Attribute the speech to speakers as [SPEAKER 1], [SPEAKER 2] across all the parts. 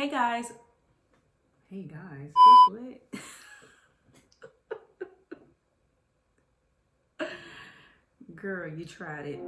[SPEAKER 1] Hey guys. Who's what? Girl, you tried it.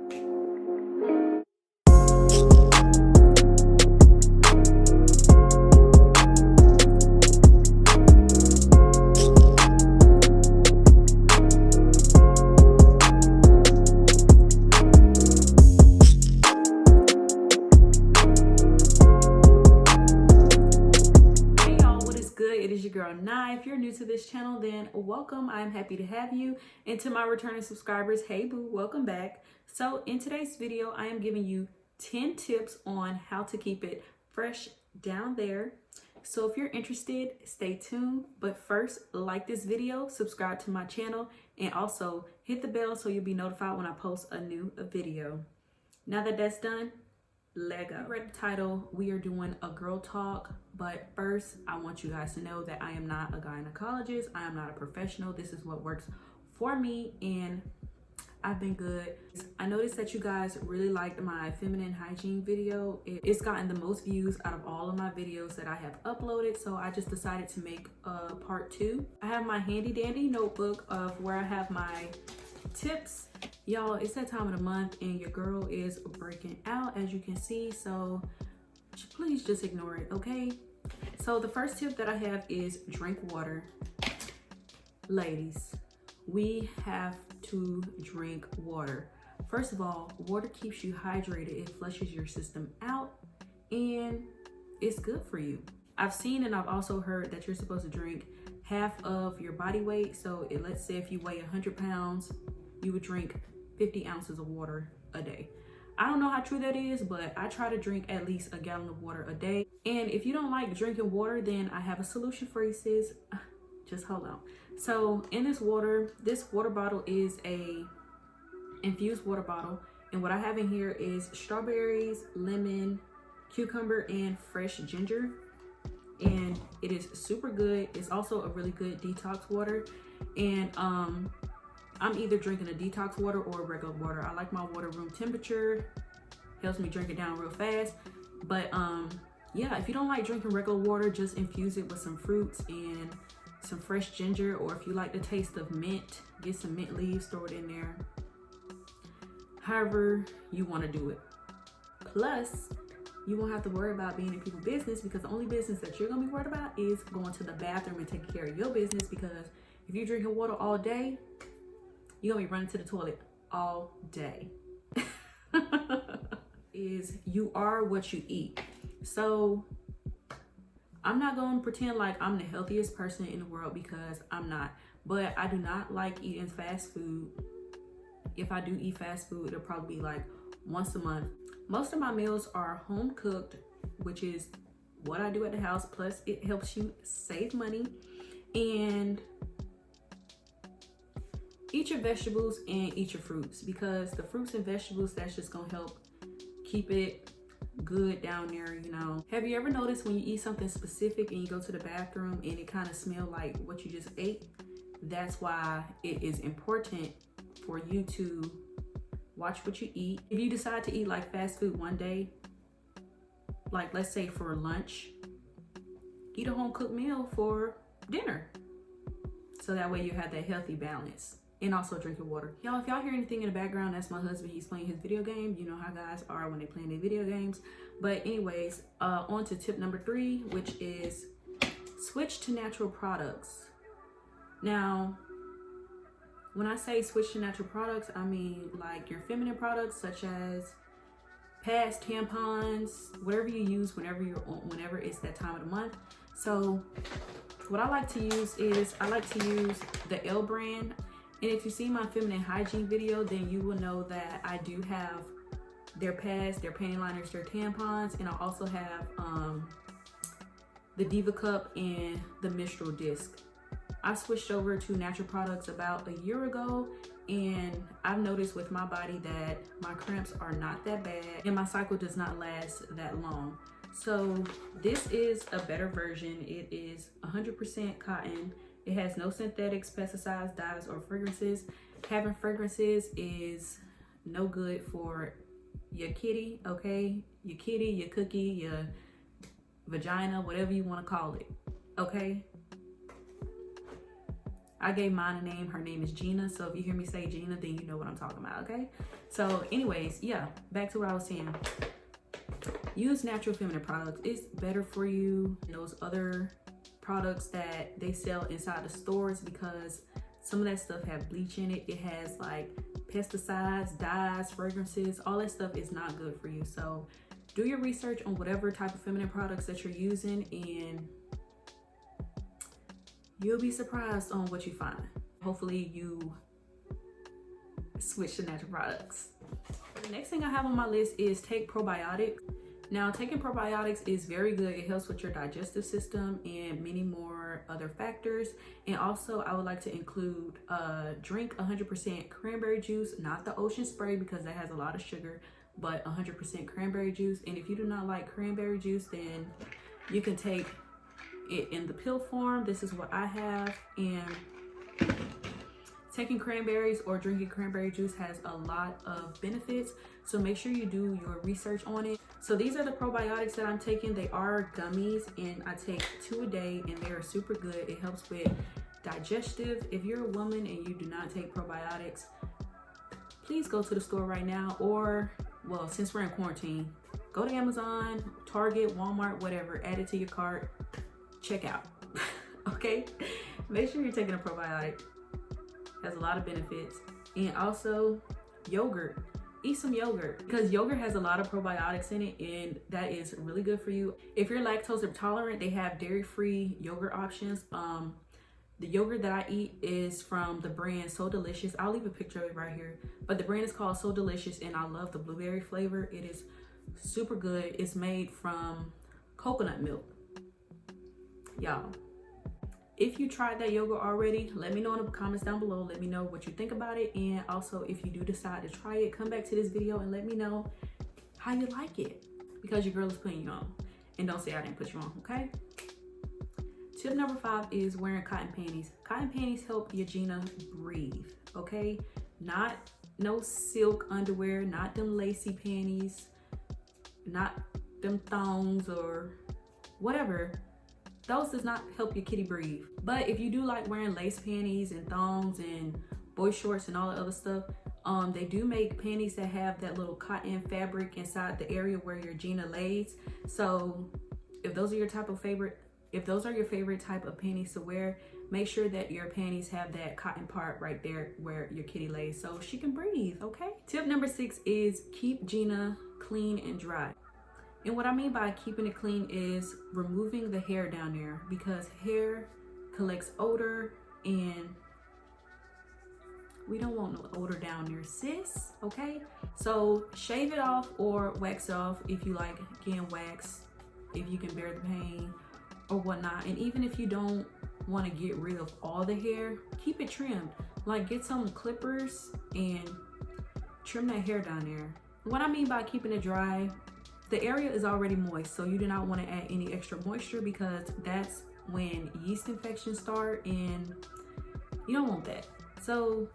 [SPEAKER 1] Girl Nye. If you're new to this channel, then welcome. I'm happy to have you. And to my returning subscribers, hey boo, welcome back. So in today's video, I am giving you 10 tips on how to keep it fresh down there. So if you're interested, stay tuned. But first, like this video, subscribe to my channel, and also hit the bell so you'll be notified when I post a new video. Now that that's done, let go. You read the title, we are doing a girl talk, but first I want you guys to know that I am not a gynecologist. I am not a professional. This is what works for me, and I've been good. I noticed that you guys really liked my feminine hygiene video. It's gotten the most views out of all of my videos that I have uploaded, so I just decided to make a part 2. I have my handy dandy notebook of where I have my tips. Y'all, it's that time of the month and your girl is breaking out, as you can see, so please just ignore it, okay? So the first tip that I have is drink water. Ladies, we have to drink water. First of all, water keeps you hydrated. It flushes your system out and it's good for you. I've seen and I've also heard that you're supposed to drink half of your body weight. So let's say if you weigh 100 pounds, you would drink 50 ounces of water a day. I don't know how true that is, but I try to drink at least a gallon of water a day. And if you don't like drinking water, then I have a solution for you, sis. Just hold on. So in this water bottle is a infused water bottle. And what I have in here is strawberries, lemon, cucumber, and fresh ginger. And it is super good. It's also a really good detox water. And I'm either drinking a detox water or regular water. I like my water room temperature. Helps me drink it down real fast. But yeah, if you don't like drinking regular water, just infuse it with some fruits and some fresh ginger. Or if you like the taste of mint, get some mint leaves, throw it in there. However you want to do it. Plus, you won't have to worry about being in people's business, because the only business that you're going to be worried about is going to the bathroom and taking care of your business. Because if you're drinking water all day, you're gonna be running to the toilet all day. You are what you eat. So I'm not gonna pretend like I'm the healthiest person in the world, because I'm not. But I do not like eating fast food. If I do eat fast food, it'll probably be like once a month. Most of my meals are home cooked, which is what I do at the house. Plus it helps you save money. And eat your vegetables and eat your fruits, because the fruits and vegetables, that's just gonna help keep it good down there, you know. Have you ever noticed when you eat something specific and you go to the bathroom and it kind of smells like what you just ate? That's why it is important for you to watch what you eat. If you decide to eat like fast food one day, like let's say for lunch, eat a home cooked meal for dinner. So that way you have that healthy balance. And also drink your water. Y'all, if y'all hear anything in the background, that's my husband. He's playing his video game. You know how guys are when they playing their video games. But anyways, on to tip number 3, which is switch to natural products. Now, when I say switch to natural products, I mean like your feminine products, such as pads, tampons, whatever you use whenever it's that time of the month. So what I like to use is, I like to use the L brand. And if you see my feminine hygiene video, then you will know that I do have their pads, their panty liners, their tampons, and I also have the Diva Cup and the menstrual disc. I switched over to natural products about a year ago, and I've noticed with my body that my cramps are not that bad and my cycle does not last that long. So this is a better version. It is 100% cotton. It has no synthetics, pesticides, dyes, or fragrances. Having fragrances is no good for your kitty, okay? Your kitty, your cookie, your vagina, whatever you want to call it. Okay, I gave mine a name. Her name is Gina, so if you hear me say Gina, then you know what I'm talking about. Okay, so anyways, yeah, back to what I was saying. Use natural feminine products. It's better for you than those other products that they sell inside the stores, because some of that stuff have bleach in it. It has like pesticides, dyes, fragrances. All that stuff is not good for you. So do your research on whatever type of feminine products that you're using, and you'll be surprised on what you find. Hopefully you switch to natural products. The next thing I have on my list is take probiotics. Now, taking probiotics is very good. It helps with your digestive system and many more other factors. And also, I would like to include drink 100% cranberry juice, not the ocean spray because that has a lot of sugar, but 100% cranberry juice. And if you do not like cranberry juice, then you can take it in the pill form. This is what I have, and taking cranberries or drinking cranberry juice has a lot of benefits, so make sure you do your research on it. So these are the probiotics that I'm taking. They are gummies, and I take 2 a day, and they are super good. It helps with digestive. If you're a woman and you do not take probiotics, please go to the store right now, or, well, since we're in quarantine, go to Amazon, Target, Walmart, whatever, add it to your cart, check out. Okay, make sure you're taking a probiotic. Has a lot of benefits. And also yogurt. Eat some yogurt, because yogurt has a lot of probiotics in it, and that is really good for you. If you're lactose intolerant, they have dairy-free yogurt options. The yogurt that I eat is from the brand So Delicious. I'll leave a picture of it right here, but the brand is called So Delicious, and I love the blueberry flavor. It is super good. It's made from coconut milk. Y'all, if you tried that yogurt already, let me know in the comments down below. Let me know what you think about it. And also, if you do decide to try it, come back to this video and let me know how you like it, because your girl is putting you on. And don't say I didn't put you on, okay? Tip number 5 is wearing cotton panties. Cotton panties help your Gina breathe, okay? No silk underwear, not them lacy panties, not them thongs or whatever. Those does not help your kitty breathe. But if you do like wearing lace panties and thongs and boy shorts and all the other stuff, they do make panties that have that little cotton fabric inside the area where your Gina lays. So if those are your favorite type of panties to wear, make sure that your panties have that cotton part right there where your kitty lays, so she can breathe, okay? Tip number 6 is keep Gina clean and dry. And what I mean by keeping it clean is removing the hair down there, because hair collects odor, and we don't want no odor down there, sis, okay? So shave it off or wax off if you like getting waxed, if you can bear the pain or whatnot. And even if you don't want to get rid of all the hair, keep it trimmed. Like, get some clippers and trim that hair down there. What I mean by keeping it dry, the area is already moist, so you do not want to add any extra moisture, because that's when yeast infections start, and you don't want that. So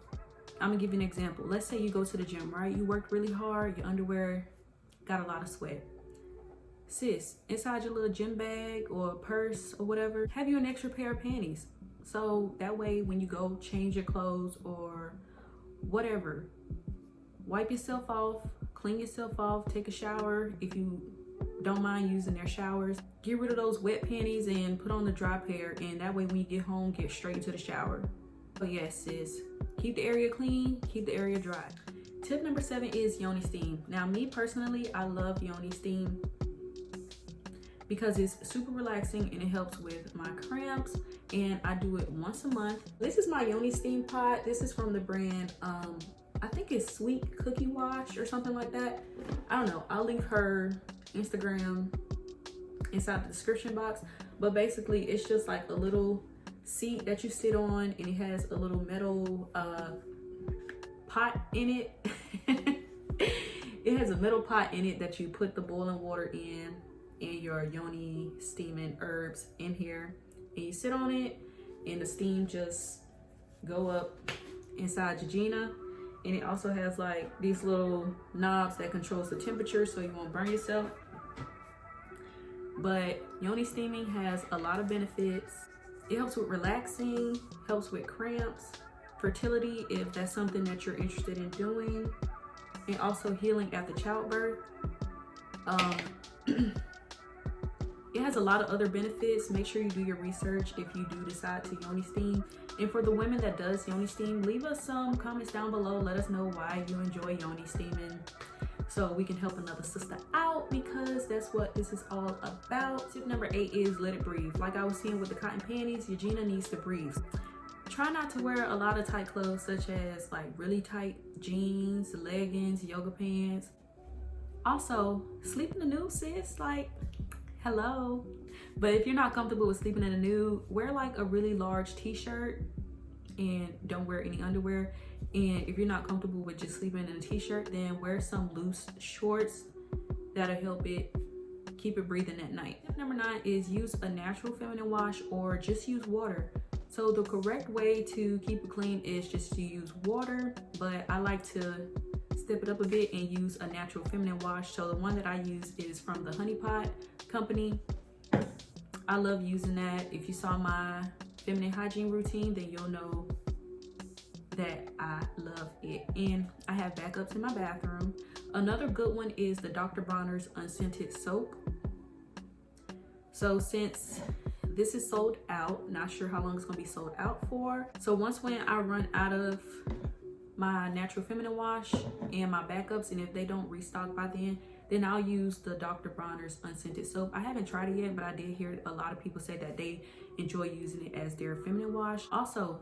[SPEAKER 1] I'm gonna give you an example. Let's say you go to the gym, right? You worked really hard, your underwear got a lot of sweat. Sis, inside your little gym bag or purse or whatever, have you an extra pair of panties. So that way when you go change your clothes or whatever, wipe yourself off, clean yourself off, take a shower if you don't mind using their showers. Get rid of those wet panties and put on the dry pair, and that way when you get home, get straight into the shower. But yes, sis, keep the area clean, keep the area dry. Tip number 7 is yoni steam. Now, me personally, I love yoni steam because it's super relaxing and it helps with my cramps, and I do it once a month. This is my yoni steam pot. This is from the brand, I think it's Sweet Cookie Wash or something like that. I don't know. I'll leave her Instagram inside the description box. But basically, it's just like a little seat that you sit on, and it has a little metal pot in it. It has a metal pot in it that you put the boiling water in and your yoni steaming herbs in here, and you sit on it, and the steam just go up inside your Gina. And it also has like these little knobs that controls the temperature so you won't burn yourself. but yoni steaming has a lot of benefits. It helps with relaxing, helps with cramps, fertility if that's something that you're interested in doing, and also healing after childbirth. It has a lot of other benefits. Make sure you do your research if you do decide to yoni steam. And for the women that does yoni steam, leave us some comments down below. Let us know why you enjoy yoni steaming, so we can help another sister out, because that's what this is all about. Tip number 8 is let it breathe. Like I was saying with the cotton panties, your Gina needs to breathe. Try not to wear a lot of tight clothes, such as like really tight jeans, leggings, yoga pants. Also, sleep in the nude, sis. Like, hello. But if you're not comfortable with sleeping in the nude, wear like a really large t-shirt and don't wear any underwear. And if you're not comfortable with just sleeping in a t-shirt, then wear some loose shorts. That'll help it keep it breathing at night. Tip number 9 is use a natural feminine wash or just use water. So the correct way to keep it clean is just to use water, but I like to step it up a bit and use a natural feminine wash. So the one that I use is from the Honey Pot company. I love using that. If you saw my feminine hygiene routine, then you'll know that I love it. And I have backups in my bathroom. Another good one is the Dr. Bronner's unscented soap. So since this is sold out, not sure how long it's gonna be sold out for. So once when I run out of my natural feminine wash and my backups, and if they don't restock by then I'll use the Dr. Bronner's unscented soap. I haven't tried it yet, but I did hear a lot of people say that they enjoy using it as their feminine wash. Also,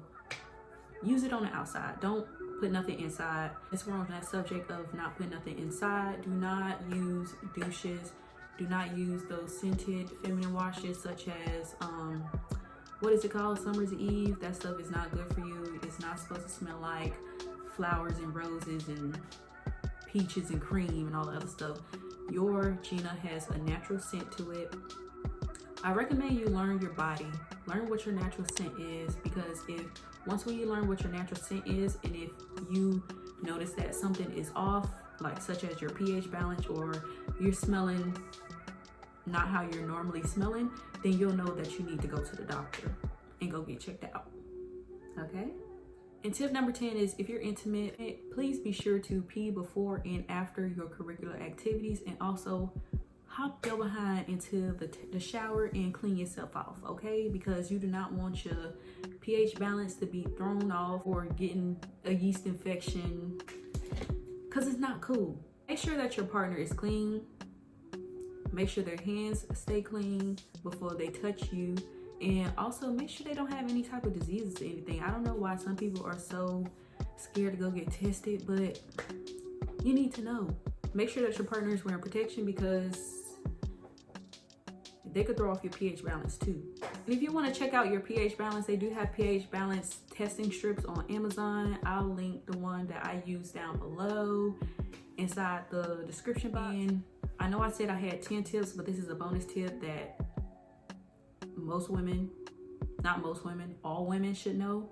[SPEAKER 1] use it on the outside. Don't put nothing inside. As far as that subject of not putting nothing inside, do not use douches. Do not use those scented feminine washes such as, what is it called? Summer's Eve. That stuff is not good for you. It's not supposed to smell like flowers and roses and peaches and cream and all the other stuff. Your Gina has a natural scent to it. I recommend you learn your body. Learn what your natural scent is, because once when you learn what your natural scent is, and if you notice that something is off, like such as your pH balance, or you're smelling not how you're normally smelling, then you'll know that you need to go to the doctor and go get checked out. Okay? And tip number 10 is, if you're intimate, please be sure to pee before and after your curricular activities, and also hop your behind into the shower and clean yourself off, okay? Because you do not want your pH balance to be thrown off or getting a yeast infection, because it's not cool. Make sure that your partner is clean. Make sure their hands stay clean before they touch you. And also make sure they don't have any type of diseases or anything. I don't know why some people are so scared to go get tested, but you need to know. Make sure that your partner is wearing protection, because they could throw off your pH balance too. And if you want to check out your pH balance, they do have pH balance testing strips on Amazon. I'll link the one that I use down below inside the description box. And I know I said I had 10 tips, but this is a bonus tip that most women, not most women, all women should know,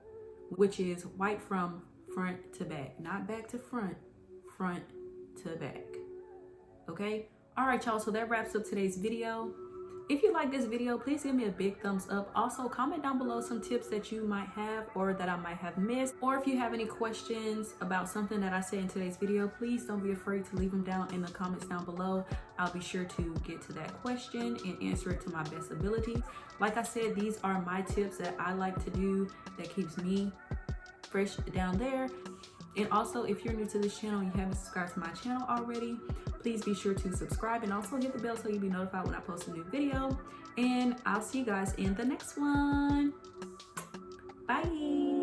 [SPEAKER 1] which is wipe from front to back, not back to front, front to back. Okay? All right, y'all, so that wraps up today's video. If you like this video, please give me a big thumbs up. Also, comment down below some tips that you might have or that I might have missed. Or if you have any questions about something that I said in today's video, please don't be afraid to leave them down in the comments down below. I'll be sure to get to that question and answer it to my best ability. Like I said, these are my tips that I like to do that keeps me fresh down there. And also, if you're new to this channel and you haven't subscribed to my channel already, please be sure to subscribe and also hit the bell so you'll be notified when I post a new video. And I'll see you guys in the next one. Bye.